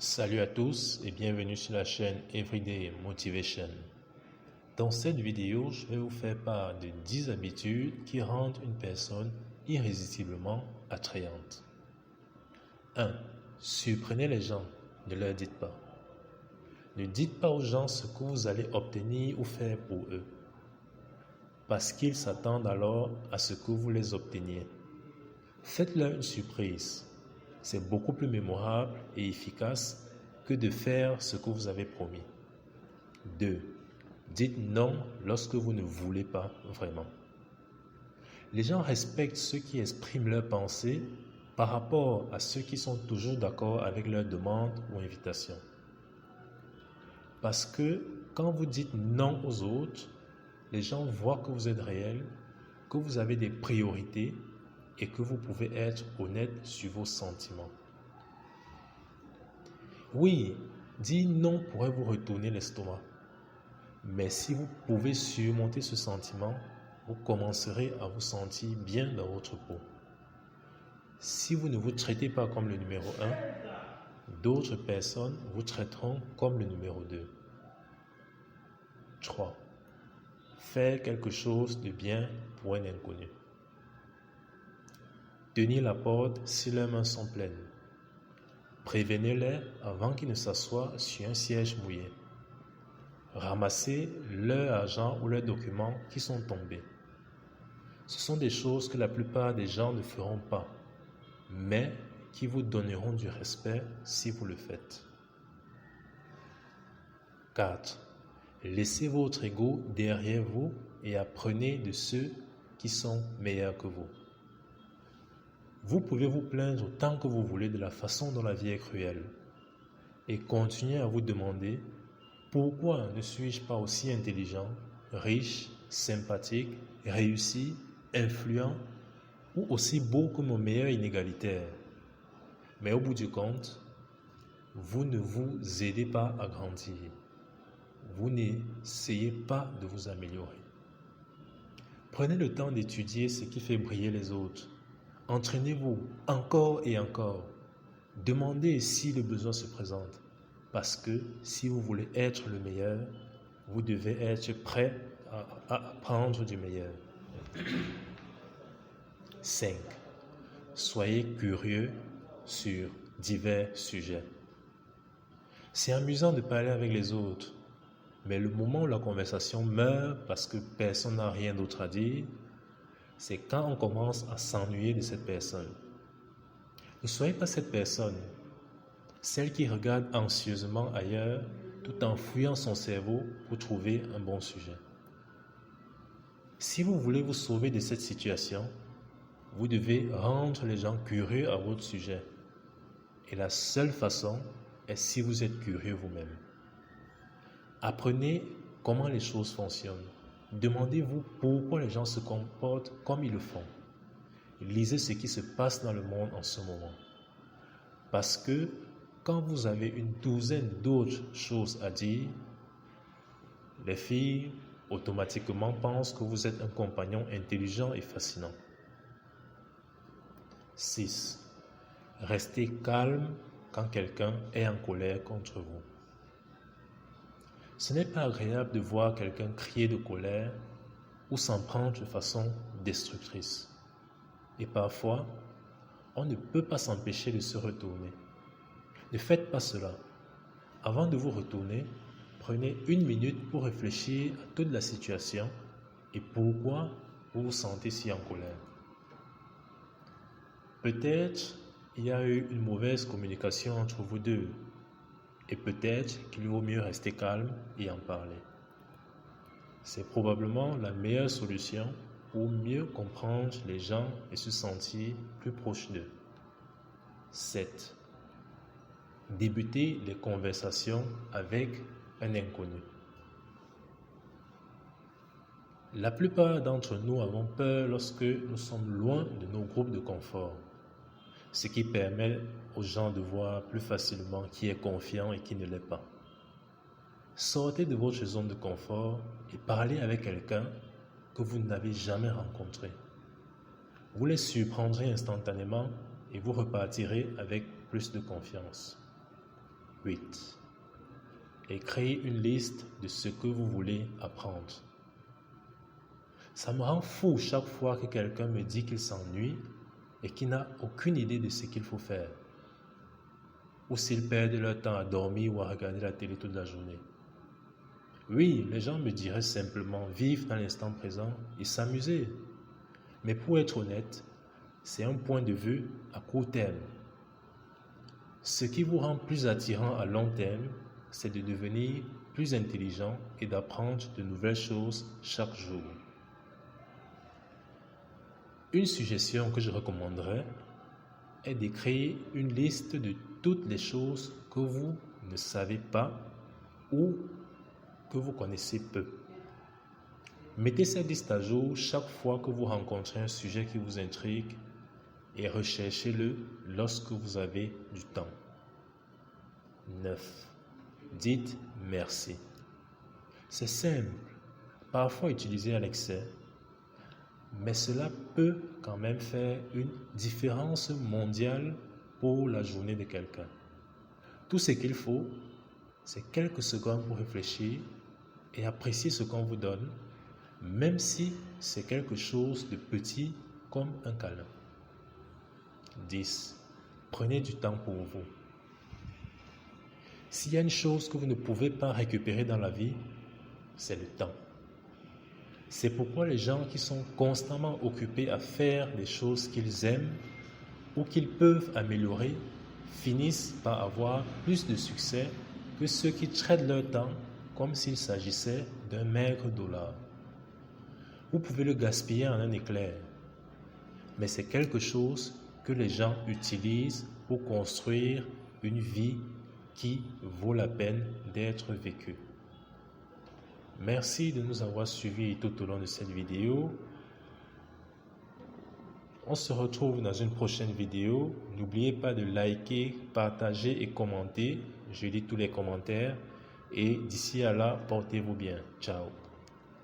Salut à tous et bienvenue sur la chaîne Everyday Motivation. Dans cette vidéo, je vais vous faire part de 10 habitudes qui rendent une personne irrésistiblement attrayante. 1. Surprenez les gens, ne leur dites pas. Ne dites pas aux gens ce que vous allez obtenir ou faire pour eux, parce qu'ils s'attendent alors à ce que vous les obteniez. Faites-leur une surprise. C'est beaucoup plus mémorable et efficace que de faire ce que vous avez promis. 2. Dites non lorsque vous ne voulez pas vraiment. Les gens respectent ceux qui expriment leurs pensées par rapport à ceux qui sont toujours d'accord avec leurs demandes ou invitations. Parce que quand vous dites non aux autres, les gens voient que vous êtes réel, que vous avez des priorités et que vous pouvez être honnête sur vos sentiments. Oui, dire non pourrait vous retourner l'estomac, mais si vous pouvez surmonter ce sentiment, vous commencerez à vous sentir bien dans votre peau. Si vous ne vous traitez pas comme le numéro 1, d'autres personnes vous traiteront comme le numéro 2. 3. Faire quelque chose de bien pour un inconnu. Tenir la porte si leurs mains sont pleines. Prévenez-les avant qu'ils ne s'assoient sur un siège mouillé. Ramassez leur argent ou leurs documents qui sont tombés. Ce sont des choses que la plupart des gens ne feront pas, mais qui vous donneront du respect si vous le faites. 4. Laissez votre ego derrière vous et apprenez de ceux qui sont meilleurs que vous. Vous pouvez vous plaindre tant que vous voulez de la façon dont la vie est cruelle et continuer à vous demander pourquoi ne suis-je pas aussi intelligent, riche, sympathique, réussi, influent ou aussi beau que mon meilleur inégalitaire. Mais au bout du compte, vous ne vous aidez pas à grandir. Vous n'essayez pas de vous améliorer. Prenez le temps d'étudier ce qui fait briller les autres. Entraînez-vous encore et encore. Demandez si le besoin se présente. Parce que si vous voulez être le meilleur, vous devez être prêt à apprendre du meilleur. 5. Soyez curieux sur divers sujets. C'est amusant de parler avec les autres, mais le moment où la conversation meurt parce que personne n'a rien d'autre à dire, c'est quand on commence à s'ennuyer de cette personne. Ne soyez pas cette personne, celle qui regarde anxieusement ailleurs tout en fouillant son cerveau pour trouver un bon sujet. Si vous voulez vous sauver de cette situation, vous devez rendre les gens curieux à votre sujet. Et la seule façon est si vous êtes curieux vous-même. Apprenez comment les choses fonctionnent. Demandez-vous pourquoi les gens se comportent comme ils le font. Lisez ce qui se passe dans le monde en ce moment. Parce que quand vous avez une douzaine d'autres choses à dire, les filles automatiquement pensent que vous êtes un compagnon intelligent et fascinant. 6. Restez calme quand quelqu'un est en colère contre vous. Ce n'est pas agréable de voir quelqu'un crier de colère ou s'en prendre de façon destructrice. Et parfois, on ne peut pas s'empêcher de se retourner. Ne faites pas cela. Avant de vous retourner, prenez 1 minute pour réfléchir à toute la situation et pourquoi vous vous sentez si en colère. Peut-être il y a eu une mauvaise communication entre vous deux et peut-être qu'il vaut mieux rester calme et en parler. C'est probablement la meilleure solution pour mieux comprendre les gens et se sentir plus proche d'eux. 7. Débutez les conversations avec un inconnu. La plupart d'entre nous avons peur lorsque nous sommes loin de nos groupes de confort, ce qui permet aux gens de voir plus facilement qui est confiant et qui ne l'est pas. Sortez de votre zone de confort et parlez avec quelqu'un que vous n'avez jamais rencontré. Vous les surprendrez instantanément et vous repartirez avec plus de confiance. 8. Et créez une liste de ce que vous voulez apprendre. Ça me rend fou chaque fois que quelqu'un me dit qu'il s'ennuie et qu'il n'a aucune idée de ce qu'il faut faire. Ou s'ils perdent leur temps à dormir ou à regarder la télé toute la journée. Oui, les gens me diraient simplement vivre dans l'instant présent et s'amuser. Mais pour être honnête, c'est un point de vue à court terme. Ce qui vous rend plus attirant à long terme, c'est de devenir plus intelligent et d'apprendre de nouvelles choses chaque jour. Une suggestion que je recommanderais est de créer une liste de toutes les choses que vous ne savez pas ou que vous connaissez peu. Mettez cette liste à jour chaque fois que vous rencontrez un sujet qui vous intrigue et recherchez-le lorsque vous avez du temps. 9. Dites merci. C'est simple, parfois utilisé à l'excès, mais cela peut quand même faire une différence mondiale pour la journée de quelqu'un. Tout ce qu'il faut, c'est quelques secondes pour réfléchir et apprécier ce qu'on vous donne, même si c'est quelque chose de petit comme un câlin. 10. Prenez du temps pour vous. S'il y a une chose que vous ne pouvez pas récupérer dans la vie, c'est le temps. C'est pourquoi les gens qui sont constamment occupés à faire les choses qu'ils aiment ou qu'ils peuvent améliorer finissent par avoir plus de succès que ceux qui traitent leur temps comme s'il s'agissait d'un maigre dollar. Vous pouvez le gaspiller en un éclair, mais c'est quelque chose que les gens utilisent pour construire une vie qui vaut la peine d'être vécue. Merci de nous avoir suivis tout au long de cette vidéo. On se retrouve dans une prochaine vidéo. N'oubliez pas de liker, partager et commenter. Je lis tous les commentaires. Et d'ici à là, portez-vous bien. Ciao.